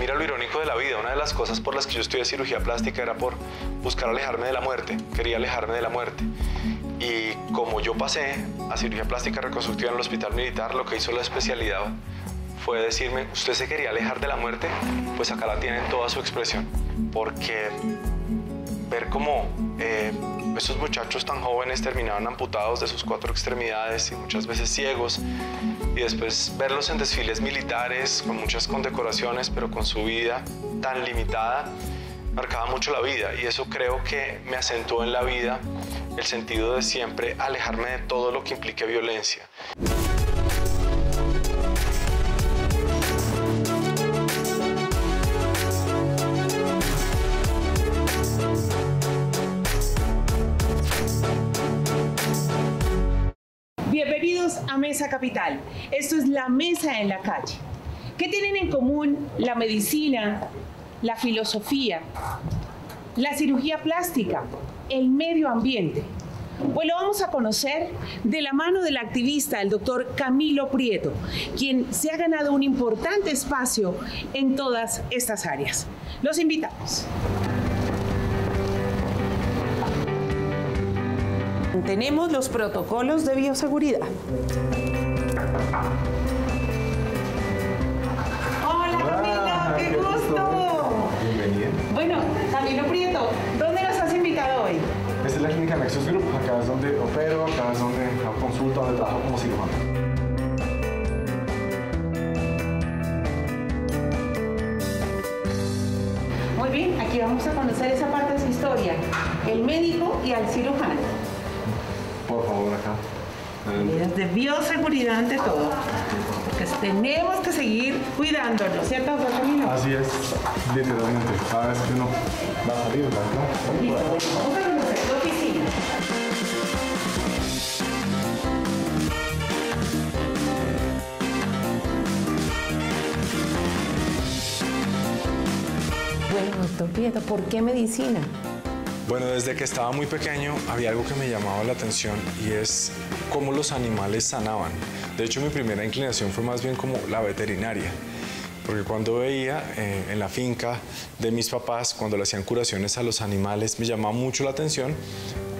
mira lo irónico de la vida, una de las cosas por las que yo estudié cirugía plástica era por buscar alejarme de la muerte, quería alejarme de la muerte. Y como yo pasé a cirugía plástica reconstructiva en el hospital militar, lo que hizo la especialidad fue decirme, ¿usted se quería alejar de la muerte? Pues acá la tiene en toda su expresión, porque ver cómo estos muchachos tan jóvenes terminaban amputados de sus 4 extremidades y muchas veces ciegos, y después verlos en desfiles militares con muchas condecoraciones, pero con su vida tan limitada, marcaba mucho la vida, y eso creo que me acentuó en la vida el sentido de siempre alejarme de todo lo que implique violencia. Bienvenidos a Mesa Capital. Esto es la mesa en la calle. ¿Qué tienen en común la medicina, la filosofía, la cirugía plástica, el medio ambiente? Pues lo vamos a conocer de la mano del activista, el doctor Camilo Prieto, quien se ha ganado un importante espacio en todas estas áreas. Los invitamos. Tenemos los protocolos de bioseguridad. Hola Camilo, qué gusto. Bienvenido. Bueno, Camilo Prieto, ¿dónde nos has invitado hoy? Esta es la clínica Nexus Group, acá es donde opero, acá es donde hago consulta, donde trabajo como cirujano. Muy bien, aquí vamos a conocer esa parte de su historia, el médico y al cirujano. Por favor, acá. Medidas de bioseguridad ante todo, porque tenemos que seguir cuidándonos, ¿cierto, doctor Camilo? Así es, literalmente. Cada vez que uno va a salir, ¿verdad? Listo, vamos a conocer tu oficina. Bueno, doctor Prieto, ¿por qué medicina? Bueno, desde que estaba muy pequeño había algo que me llamaba la atención, y es cómo los animales sanaban. De hecho, mi primera inclinación fue más bien como la veterinaria, porque cuando veía en la finca de mis papás, cuando le hacían curaciones a los animales, me llamaba mucho la atención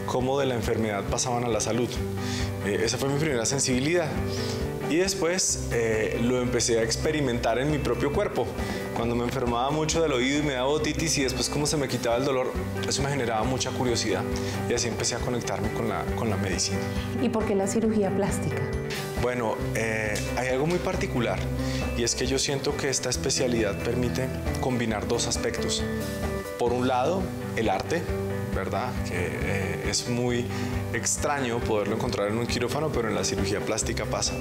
cómo de la enfermedad pasaban a la salud. Esa fue mi primera sensibilidad. Y después lo empecé a experimentar en mi propio cuerpo. Cuando me enfermaba mucho del oído y me daba otitis, y después cómo se me quitaba el dolor, eso me generaba mucha curiosidad. Y así empecé a conectarme con la medicina. ¿Y por qué la cirugía plástica? Bueno, hay algo muy particular, y es que yo siento que esta especialidad permite combinar 2 aspectos. Por un lado, el arte, ¿verdad? Que es muy extraño poderlo encontrar en un quirófano, pero en la cirugía plástica pasa.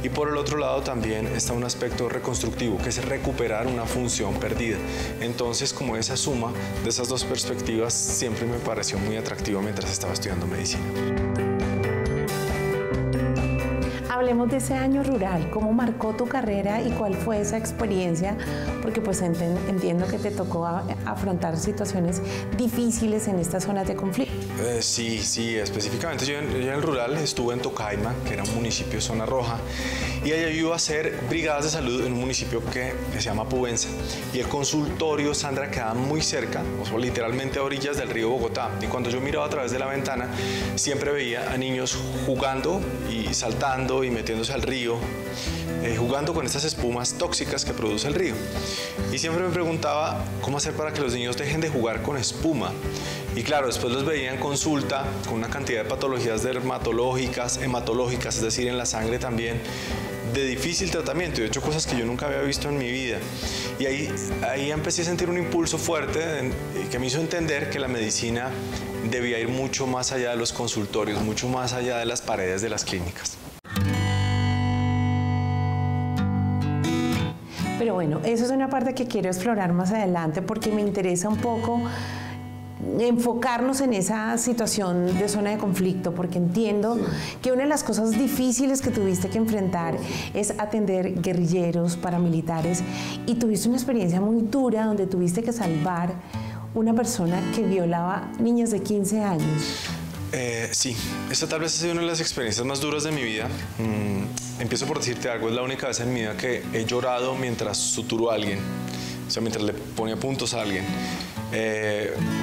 Y por el otro lado también está un aspecto reconstructivo, que es recuperar una función perdida. Entonces, como esa suma de esas 2 perspectivas siempre me pareció muy atractiva mientras estaba estudiando medicina. Hablemos de ese año rural, ¿cómo marcó tu carrera y cuál fue esa experiencia? Porque pues entiendo que te tocó afrontar situaciones difíciles en estas zonas de conflicto. Sí, específicamente yo en el rural estuve en Tocaima, que era un municipio de zona roja, y allá yo iba a hacer brigadas de salud en un municipio que se llama Pubenza, y el consultorio, Sandra, quedaba muy cerca, o sea, literalmente a orillas del río Bogotá, y cuando yo miraba a través de la ventana siempre veía a niños jugando y saltando y metiéndose al río, jugando con estas espumas tóxicas que produce el río. Y siempre me preguntaba cómo hacer para que los niños dejen de jugar con espuma. Y claro, después los veía en consulta con una cantidad de patologías dermatológicas, hematológicas, es decir, en la sangre también, de difícil tratamiento, y de hecho cosas que yo nunca había visto en mi vida. Y ahí empecé a sentir un impulso fuerte que me hizo entender que la medicina debía ir mucho más allá de los consultorios, mucho más allá de las paredes de las clínicas. Pero bueno, eso es una parte que quiero explorar más adelante, porque me interesa un poco enfocarnos en esa situación de zona de conflicto, porque entiendo que una de las cosas difíciles que tuviste que enfrentar es atender guerrilleros, paramilitares, y tuviste una experiencia muy dura donde tuviste que salvar una persona que violaba niñas de 15 años. Sí, esta tal vez ha sido una de las experiencias más duras de mi vida. Empiezo por decirte algo, es la única vez en mi vida que he llorado mientras suturo a alguien. sea, mientras le ponía puntos a alguien.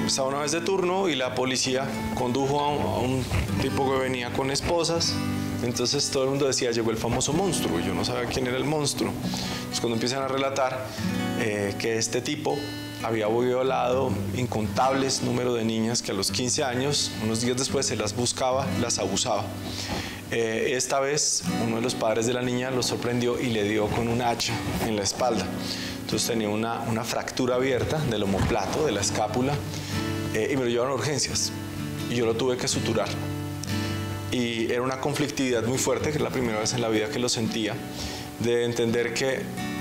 Estaba una vez de turno y la policía condujo a un tipo que venía con esposas. Entonces todo el mundo decía, llegó el famoso monstruo, y yo no sabía quién era el monstruo. Entonces cuando empiezan a relatar que este tipo había violado incontables número de niñas que a los 15 años, unos días después, se las buscaba, las abusaba. Esta vez uno de los padres de la niña lo sorprendió y le dio con un hacha en la espalda. Entonces tenía una fractura abierta del omoplato, de la escápula, y me lo llevaron a urgencias. Y yo lo tuve que suturar. Y era una conflictividad muy fuerte, que es la primera vez en la vida que lo sentía, de entender que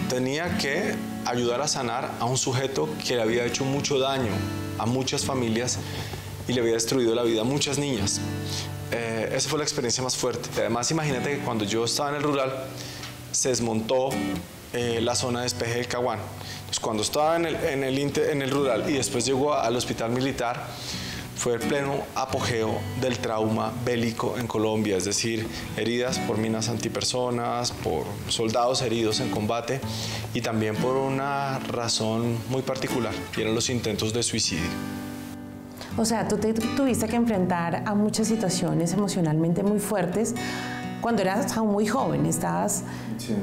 tenía que ayudar a sanar a un sujeto que le había hecho mucho daño a muchas familias y le había destruido la vida a muchas niñas. Esa fue la experiencia más fuerte. Además, imagínate que cuando yo estaba en el rural, se desmontó la zona de despeje del Caguán. Entonces, cuando estaba en el rural y después llegó al hospital militar, fue el pleno apogeo del trauma bélico en Colombia, es decir, heridas por minas antipersonas, por soldados heridos en combate y también por una razón muy particular, que eran los intentos de suicidio. O sea, tú te tuviste que enfrentar a muchas situaciones emocionalmente muy fuertes cuando eras aún muy joven, estabas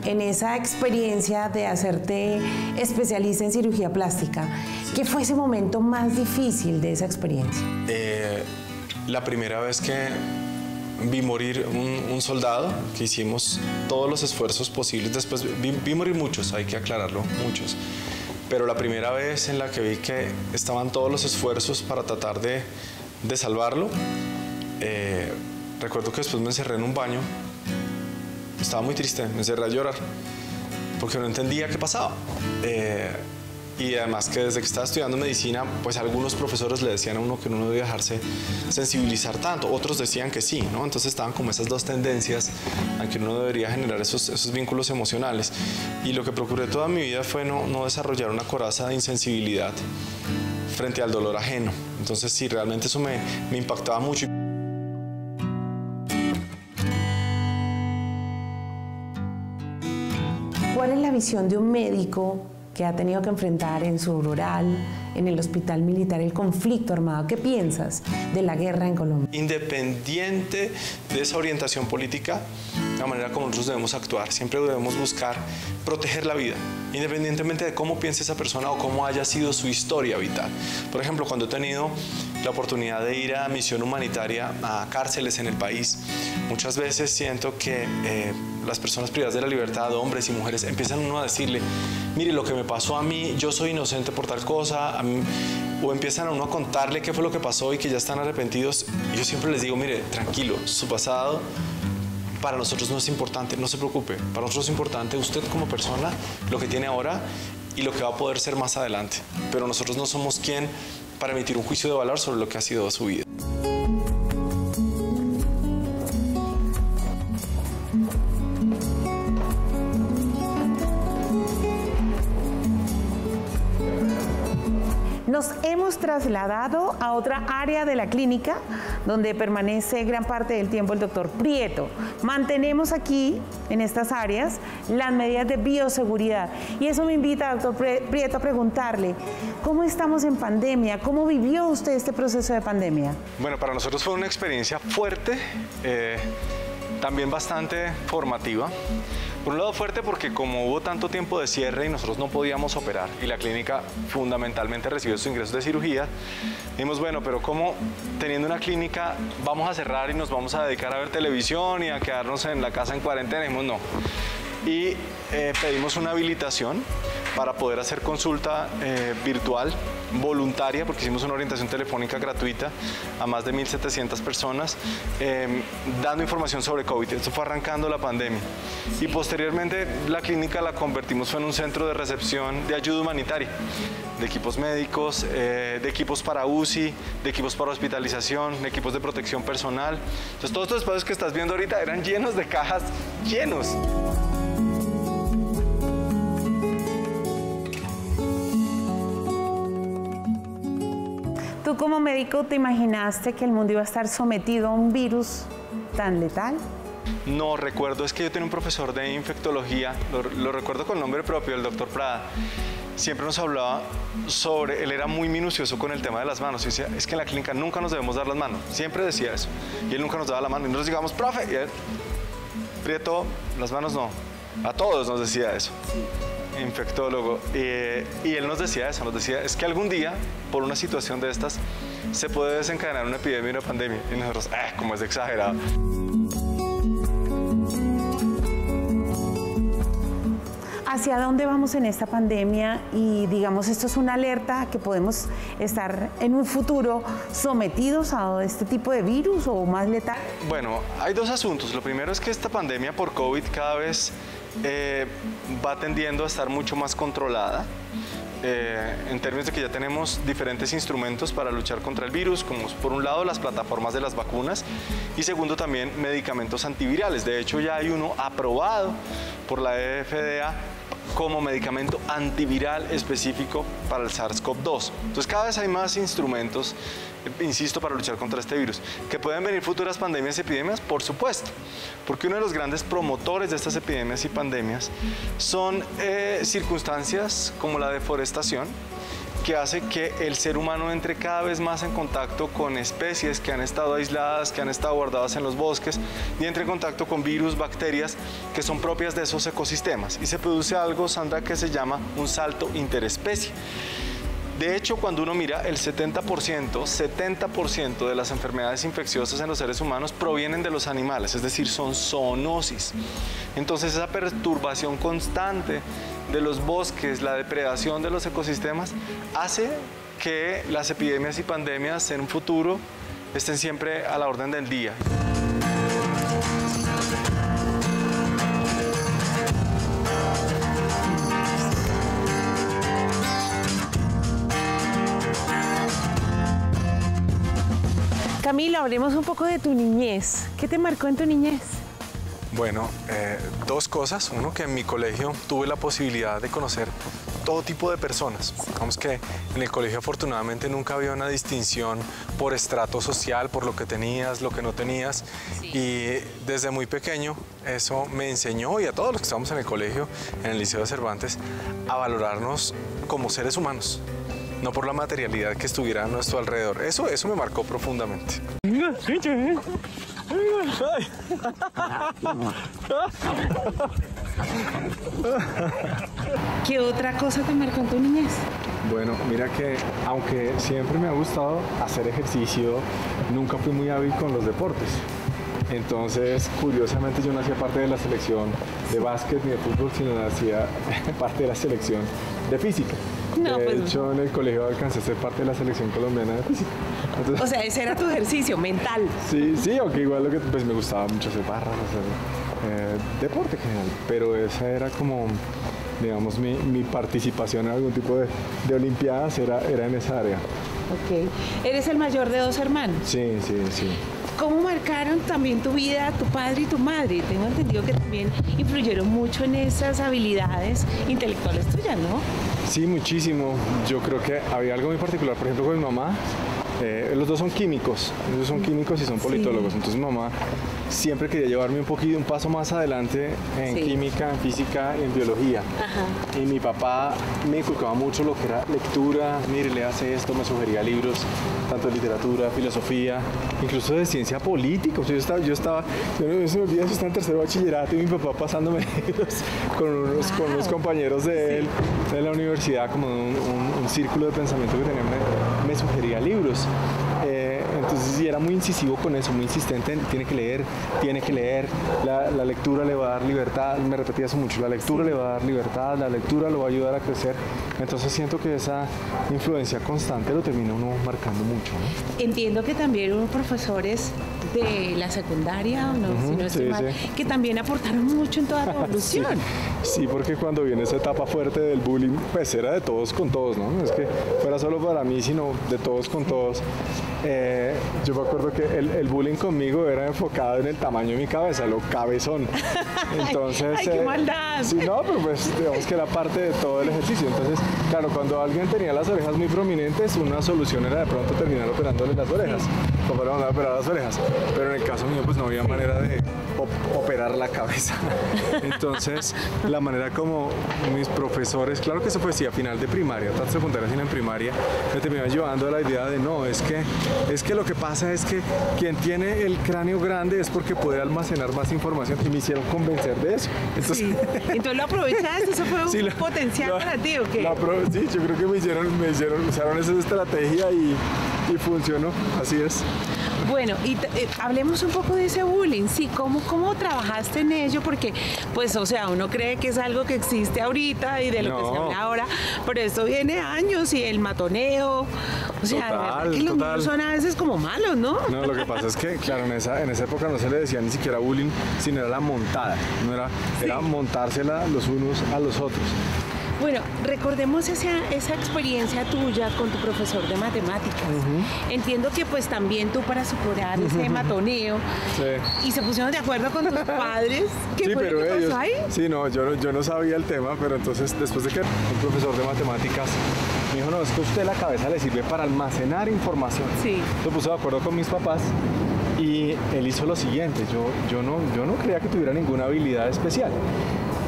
en esa experiencia de hacerte especialista en cirugía plástica. ¿Qué fue ese momento más difícil de esa experiencia? La primera vez que vi morir un soldado, que hicimos todos los esfuerzos posibles, después vi morir muchos, hay que aclararlo, muchos. Pero la primera vez en la que vi que estaban todos los esfuerzos para tratar de salvarlo, recuerdo que después me encerré en un baño, estaba muy triste, me encerré a llorar, porque no entendía qué pasaba. Y además que desde que estaba estudiando medicina, pues algunos profesores le decían a uno que uno no debía dejarse sensibilizar tanto, otros decían que sí, ¿no? Entonces estaban como esas dos tendencias a que uno debería generar esos vínculos emocionales. Y lo que procuré toda mi vida fue no desarrollar una coraza de insensibilidad frente al dolor ajeno. Entonces sí, realmente eso me impactaba mucho. ¿Cuál es la visión de un médico que ha tenido que enfrentar en su rural, en el hospital militar, el conflicto armado? ¿Qué piensas de la guerra en Colombia? Independiente de esa orientación política, la manera como nosotros debemos actuar, siempre debemos buscar proteger la vida, independientemente de cómo piense esa persona o cómo haya sido su historia vital. Por ejemplo, cuando he tenido la oportunidad de ir a misión humanitaria a cárceles en el país, muchas veces siento que las personas privadas de la libertad, hombres y mujeres, empiezan uno a decirle, mire, lo que me pasó a mí, yo soy inocente por tal cosa, o empiezan a uno a contarle qué fue lo que pasó y que ya están arrepentidos. Y yo siempre les digo, mire, tranquilo, su pasado para nosotros no es importante, no se preocupe. Para nosotros es importante usted como persona, lo que tiene ahora y lo que va a poder ser más adelante. Pero nosotros no somos quien para emitir un juicio de valor sobre lo que ha sido su vida. Nos hemos trasladado a otra área de la clínica donde permanece gran parte del tiempo el doctor Prieto. Mantenemos aquí, en estas áreas, las medidas de bioseguridad. Y eso me invita, doctor Prieto, a preguntarle, ¿cómo estamos en pandemia? ¿Cómo vivió usted este proceso de pandemia? Bueno, para nosotros fue una experiencia fuerte, también bastante formativa. Por un lado fuerte porque como hubo tanto tiempo de cierre y nosotros no podíamos operar y la clínica fundamentalmente recibió sus ingresos de cirugía, dijimos, bueno, pero ¿cómo teniendo una clínica vamos a cerrar y nos vamos a dedicar a ver televisión y a quedarnos en la casa en cuarentena? Dijimos, no. Y pedimos una habilitación para poder hacer consulta virtual voluntaria, porque hicimos una orientación telefónica gratuita a más de 1.700 personas, dando información sobre COVID. Esto fue arrancando la pandemia. Y posteriormente la clínica la convertimos en un centro de recepción de ayuda humanitaria, de equipos médicos, de equipos para UCI, de equipos para hospitalización, de equipos de protección personal. Entonces todos estos espacios que estás viendo ahorita eran llenos de cajas, llenos. ¿Tú como médico te imaginaste que el mundo iba a estar sometido a un virus tan letal? No, recuerdo, es que yo tenía un profesor de infectología, lo recuerdo con nombre propio, el doctor Prada, siempre nos hablaba sobre, él era muy minucioso con el tema de las manos, y decía, es que en la clínica nunca nos debemos dar las manos, siempre decía eso, y él nunca nos daba la mano, y nosotros digamos, profe, y él, Prieto, las manos no, a todos nos decía eso, infectólogo, y él nos decía eso, nos decía, es que algún día, por una situación de estas, se puede desencadenar una epidemia y una pandemia, y nosotros, como es de exagerado. ¿Hacia dónde vamos en esta pandemia? Y digamos, esto es una alerta que podemos estar en un futuro sometidos a este tipo de virus o más letal. Bueno, hay dos asuntos. Lo primero es que esta pandemia por COVID cada vez va tendiendo a estar mucho más controlada. En términos de que ya tenemos diferentes instrumentos para luchar contra el virus, como por un lado las plataformas de las vacunas y segundo también medicamentos antivirales. De hecho ya hay uno aprobado por la FDA como medicamento antiviral específico para el SARS-CoV-2. Entonces cada vez hay más instrumentos, insisto, para luchar contra este virus. ¿Que pueden venir futuras pandemias y epidemias? Por supuesto, porque uno de los grandes promotores de estas epidemias y pandemias son circunstancias como la deforestación, que hace que el ser humano entre cada vez más en contacto con especies que han estado aisladas, que han estado guardadas en los bosques, y entre en contacto con virus, bacterias que son propias de esos ecosistemas. Y se produce algo, Sandra, que se llama un salto interespecie. De hecho, cuando uno mira, el 70% de las enfermedades infecciosas en los seres humanos provienen de los animales, es decir, son zoonosis. Entonces, esa perturbación constante de los bosques, la depredación de los ecosistemas, hace que las epidemias y pandemias en un futuro estén siempre a la orden del día. Camilo, hablemos un poco de tu niñez. ¿Qué te marcó en tu niñez? Bueno, dos cosas. Uno, que en mi colegio tuve la posibilidad de conocer todo tipo de personas. Digamos que en el colegio afortunadamente nunca había una distinción por estrato social, por lo que tenías, lo que no tenías. Sí. Y desde muy pequeño eso me enseñó, y a todos los que estamos en el colegio, en el Liceo de Cervantes, a valorarnos como seres humanos, no por la materialidad que estuviera a nuestro alrededor. Eso me marcó profundamente. ¿Qué otra cosa te marcó en tu niñez? Bueno, mira que aunque siempre me ha gustado hacer ejercicio, nunca fui muy hábil con los deportes. Entonces, curiosamente, yo no hacía parte de la selección de básquet ni de fútbol, sino hacía parte de la selección de física. No, de hecho, en el colegio alcancé a ser parte de la selección colombiana de física. Entonces, o sea, ese era tu ejercicio mental. Sí, aunque igual lo que pues me gustaba mucho hacer barras, hacer deporte en general, pero esa era como, digamos, mi participación en algún tipo de olimpiadas era en esa área. Ok. ¿Eres el mayor de dos hermanos? Sí. ¿Cómo marcaron también tu vida tu padre y tu madre? Tengo entendido que también influyeron mucho en esas habilidades intelectuales tuyas, ¿no? Sí, muchísimo. Yo creo que había algo muy particular, por ejemplo, con mi mamá. Los dos son químicos, ellos son químicos y son politólogos, sí. Entonces mi mamá siempre quería llevarme un paso más adelante en sí. Química, en física y en biología. Ajá. Y mi papá me inculcaba mucho lo que era lectura, mire, le hace esto, me sugería libros, tanto de literatura, filosofía, incluso de ciencia política. O sea, yo estaba en tercero bachillerato y mi papá pasándome libros con unos compañeros de él, de la universidad, como un círculo de pensamiento que tenía, me sugería libros. Entonces sí, era muy incisivo con eso, muy insistente, tiene que leer, la lectura le va a dar libertad, me repetía eso mucho, la lectura sí. Le va a dar libertad, la lectura lo va a ayudar a crecer, entonces siento que esa influencia constante lo termina uno marcando mucho, ¿no? Entiendo que también hubo profesores de la secundaria, ¿no? Si no estoy mal, que también aportaron mucho en toda la evolución. Sí, porque cuando viene esa etapa fuerte del bullying, pues era de todos con todos, ¿no? No es que fuera solo para mí, sino de todos con todos. Yo me acuerdo que el bullying conmigo era enfocado en el tamaño de mi cabeza, lo cabezón. Entonces, ¡ay, qué maldad! más. Sí, no, pero pues digamos que era parte de todo el ejercicio. Entonces, claro, cuando alguien tenía las orejas muy prominentes, una solución era de pronto terminar operándole las orejas. Como para mandar a operar las orejas. Pero en el caso mío, pues no había manera de operar la cabeza. Entonces, la manera como mis profesores, claro que eso fue sí a final de primaria, tanto secundaria sino en primaria, me terminaban llevando a la idea de no, es que lo que pasa es que quien tiene el cráneo grande es porque puede almacenar más información, y me hicieron convencer de eso. Entonces, Sí. Entonces lo aprovechaste, eso fue un sí, potencial para ti, ¿o qué? Sí, yo creo que usaron esa estrategia y funcionó, así es. Bueno, y hablemos un poco de ese bullying, sí, ¿cómo trabajaste en ello? Porque, pues, o sea, uno cree que es algo que existe ahorita y de lo que se habla ahora, pero esto viene años y el matoneo, o sea, de verdad que los niños son a veces como malos, ¿no? No, lo que pasa es que, claro, en esa época no se le decía ni siquiera bullying, sino era la montada, no era montársela los unos a los otros. Bueno, recordemos esa experiencia tuya con tu profesor de matemáticas. Entiendo que pues también tú para superar ese matoneo y se pusieron de acuerdo con tus padres. ¿Qué fue lo que pasó ahí? Sí, no, yo no sabía el tema, pero entonces después de que un profesor de matemáticas me dijo, no, es que a usted la cabeza le sirve para almacenar información. Sí. Se puso de acuerdo con mis papás y él hizo lo siguiente, yo no creía que tuviera ninguna habilidad especial.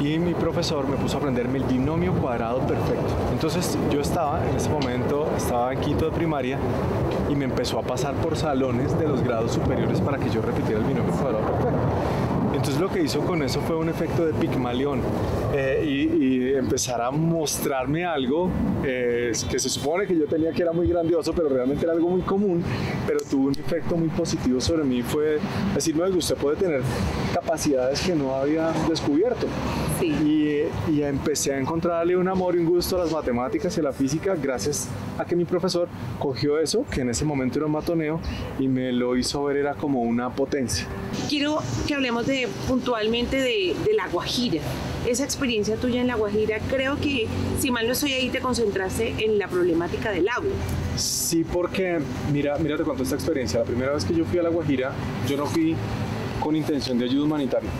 Y mi profesor me puso a aprenderme el binomio cuadrado perfecto. Entonces yo en ese momento estaba en quinto de primaria y me empezó a pasar por salones de los grados superiores para que yo repitiera el binomio cuadrado perfecto. Entonces lo que hizo con eso fue un efecto de Pigmalión y empezar a mostrarme algo que se supone que yo tenía que era muy grandioso, pero realmente era algo muy común, pero tuvo un efecto muy positivo sobre mí, fue decirme que usted puede tener capacidades que no había descubierto. Sí. Y empecé a encontrarle un amor y un gusto a las matemáticas y a la física gracias a que mi profesor cogió eso, que en ese momento era un matoneo, y me lo hizo ver era como una potencia. Quiero que hablemos puntualmente de La Guajira. Esa experiencia tuya en La Guajira, creo que, si mal no estoy ahí, te concentraste en la problemática del agua. Sí, porque, mira, te cuento esta experiencia. La primera vez que yo fui a La Guajira, yo no fui con intención de ayuda humanitaria.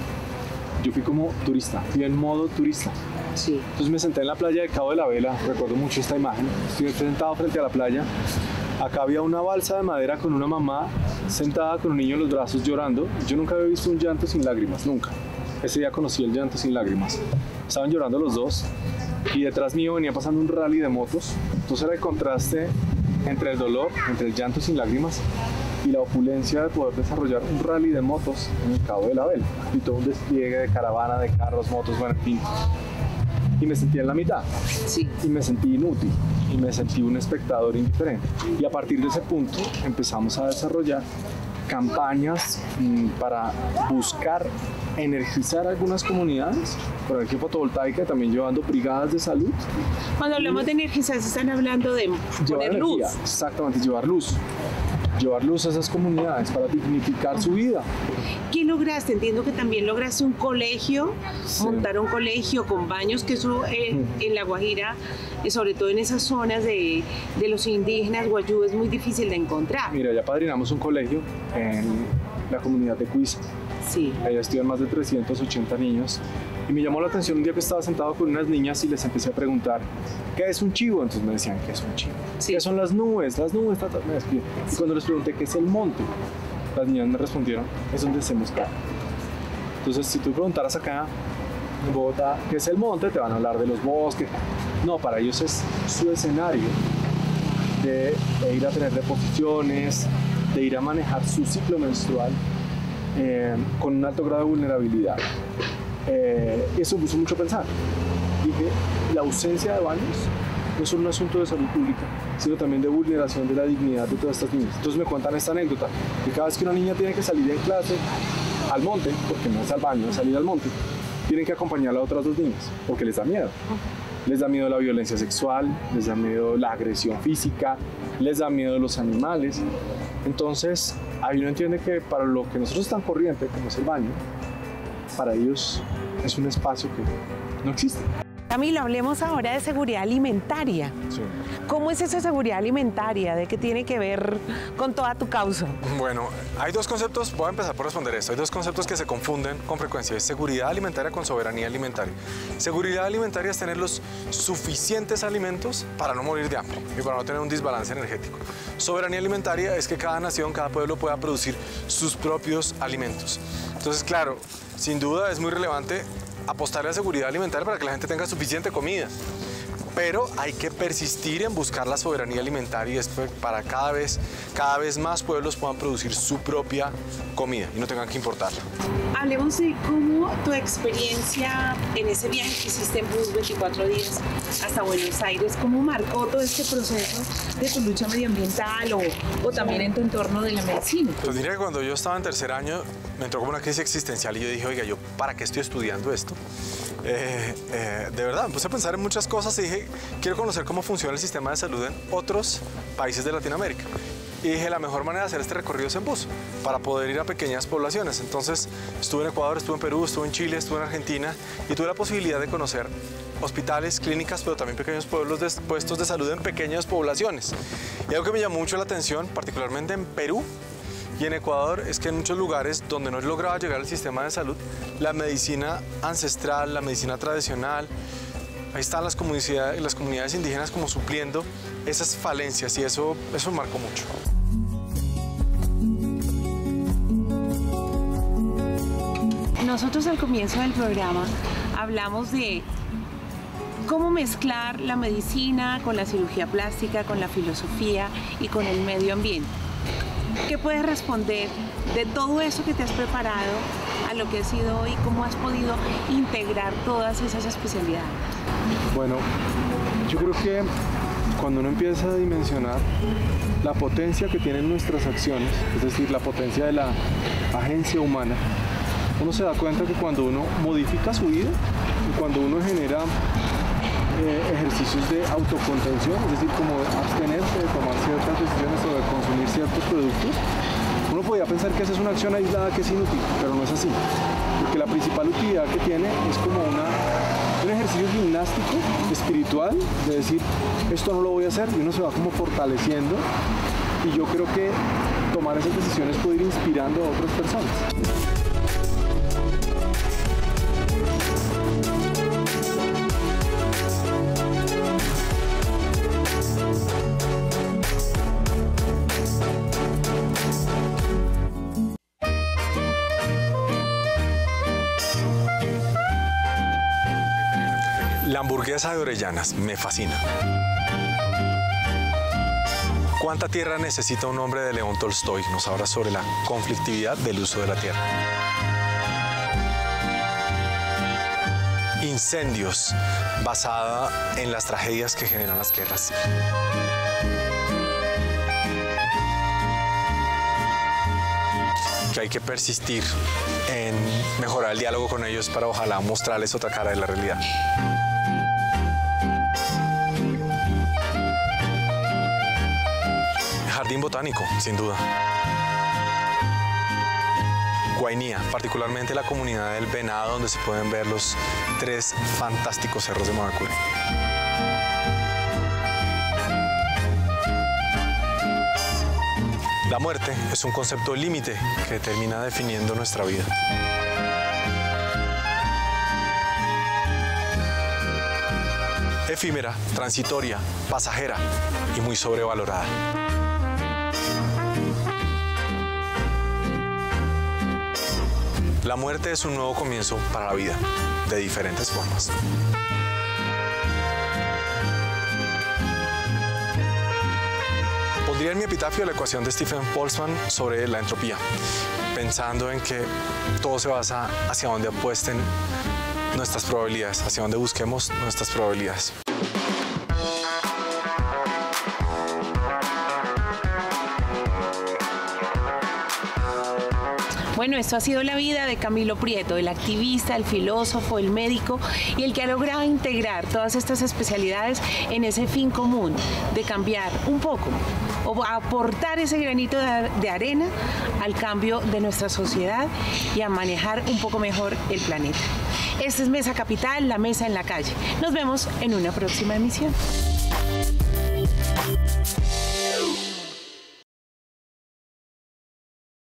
Yo fui como turista, fui en modo turista. Sí. Entonces me senté en la playa de Cabo de la Vela, recuerdo mucho esta imagen. Estoy sentado frente a la playa. Acá había una balsa de madera con una mamá sentada con un niño en los brazos llorando. Yo nunca había visto un llanto sin lágrimas, nunca. Ese día conocí el llanto sin lágrimas. Estaban llorando los dos y detrás mío venía pasando un rally de motos. Entonces era el contraste entre el dolor, entre el llanto sin lágrimas y la opulencia de poder desarrollar un rally de motos en el Cabo de la Vela. Y todo un despliegue de caravana, de carros, motos, bueno, en fin. Y me sentí en la mitad. Sí. Y me sentí inútil. Y me sentí un espectador indiferente. Y a partir de ese punto empezamos a desarrollar campañas para buscar energizar algunas comunidades, por ejemplo fotovoltaica, también llevando brigadas de salud. Cuando hablamos de energizar, se están hablando de poner luz. Exactamente, llevar luz a esas comunidades para dignificar su vida. ¿Qué lograste? Entiendo que también lograste un colegio, montar un colegio con baños, que eso en La Guajira, sobre todo en esas zonas de los indígenas guayú, es muy difícil de encontrar. Mira, ya padrinamos un colegio en la comunidad de Cuiza. Sí. Allá estudian más de 380 niños. Y me llamó la atención un día que estaba sentado con unas niñas y les empecé a preguntar, ¿qué es un chivo? Entonces me decían, ¿qué es un chivo? Sí. ¿Qué son las nubes? Las nubes, me despiden. Y cuando les pregunté, ¿qué es el monte? Las niñas me respondieron, es donde hacemos carne. Entonces, si tú preguntaras acá en Bogotá, ¿qué es el monte? Te van a hablar de los bosques. No, para ellos es su escenario de ir a tener deposiciones, de ir a manejar su ciclo menstrual con un alto grado de vulnerabilidad. Eso me puso mucho a pensar. Dije, la ausencia de baños no es solo un asunto de salud pública, sino también de vulneración de la dignidad de todas estas niñas. Entonces me cuentan esta anécdota, que cada vez que una niña tiene que salir en clase al monte, porque no es al baño, es salir al monte, tienen que acompañar a otras dos niñas, porque les da miedo. Les da miedo la violencia sexual, les da miedo la agresión física, les da miedo los animales. Entonces, ahí uno entiende que para lo que nosotros es tan corriente, como es el baño, para ellos es un espacio que no existe. Camilo, hablemos ahora de seguridad alimentaria. Sí. ¿Cómo es esa seguridad alimentaria? ¿De qué tiene que ver con toda tu causa? Bueno, hay dos conceptos, voy a empezar por responder esto, hay dos conceptos que se confunden con frecuencia, es seguridad alimentaria con soberanía alimentaria. Seguridad alimentaria es tener los suficientes alimentos para no morir de hambre y para no tener un desbalance energético. Soberanía alimentaria es que cada nación, cada pueblo pueda producir sus propios alimentos. Entonces, claro, sin duda es muy relevante apostarle a seguridad alimentaria para que la gente tenga suficiente comida. Pero hay que persistir en buscar la soberanía alimentaria y es para cada vez más pueblos puedan producir su propia comida y no tengan que importarla. Hablemos de cómo tu experiencia en ese viaje que hiciste en bus 24 días hasta Buenos Aires, cómo marcó todo este proceso de tu lucha medioambiental o también en tu entorno de la medicina. Pues diría que cuando yo estaba en tercer año me entró como una crisis existencial y yo dije, oiga, ¿yo para qué estoy estudiando esto? De verdad, me puse a pensar en muchas cosas y dije, quiero conocer cómo funciona el sistema de salud en otros países de Latinoamérica. Y dije, la mejor manera de hacer este recorrido es en bus, para poder ir a pequeñas poblaciones. Entonces, estuve en Ecuador, estuve en Perú, estuve en Chile, estuve en Argentina y tuve la posibilidad de conocer hospitales, clínicas, pero también pequeños puestos de salud en pequeñas poblaciones. Y algo que me llamó mucho la atención, particularmente en Perú y en Ecuador, es que en muchos lugares donde no lograba llegar al sistema de salud, la medicina ancestral, la medicina tradicional, ahí están las comunidades indígenas como supliendo esas falencias y eso marcó mucho. Nosotros al comienzo del programa hablamos de cómo mezclar la medicina con la cirugía plástica, con la filosofía y con el medio ambiente. ¿Qué puedes responder de todo eso que te has preparado a lo que has sido hoy? ¿Cómo has podido integrar todas esas especialidades? Bueno, yo creo que cuando uno empieza a dimensionar la potencia que tienen nuestras acciones, es decir, la potencia de la agencia humana, uno se da cuenta que cuando uno modifica su vida y cuando uno genera ejercicios de autocontención, es decir, como abstenerse de tomar ciertas decisiones o de consumir ciertos productos, uno podría pensar que esa es una acción aislada que es inútil, pero no es así, porque la principal utilidad que tiene es como un ejercicio gimnástico, espiritual, de decir, esto no lo voy a hacer, y uno se va como fortaleciendo, y yo creo que tomar esas decisiones puede ir inspirando a otras personas. La hamburguesa de Orellanas me fascina. ¿Cuánta tierra necesita un hombre de León Tolstoy? Nos habla sobre la conflictividad del uso de la tierra. Incendios, basada en las tragedias que generan las guerras. Que hay que persistir en mejorar el diálogo con ellos para ojalá mostrarles otra cara de la realidad. Jardín botánico, sin duda. Guainía, particularmente la comunidad del Venado, donde se pueden ver los 3 fantásticos cerros de Mavacure. La muerte es un concepto límite que termina definiendo nuestra vida. Efímera, transitoria, pasajera y muy sobrevalorada. La muerte es un nuevo comienzo para la vida, de diferentes formas. Pondría en mi epitafio la ecuación de Stephen Boltzmann sobre la entropía, pensando en que todo se basa hacia donde apuesten nuestras probabilidades, hacia donde busquemos nuestras probabilidades. Bueno, esto ha sido la vida de Camilo Prieto, el activista, el filósofo, el médico y el que ha logrado integrar todas estas especialidades en ese fin común de cambiar un poco o aportar ese granito de arena al cambio de nuestra sociedad y a manejar un poco mejor el planeta. Esta es Mesa Capital, la mesa en la calle. Nos vemos en una próxima emisión.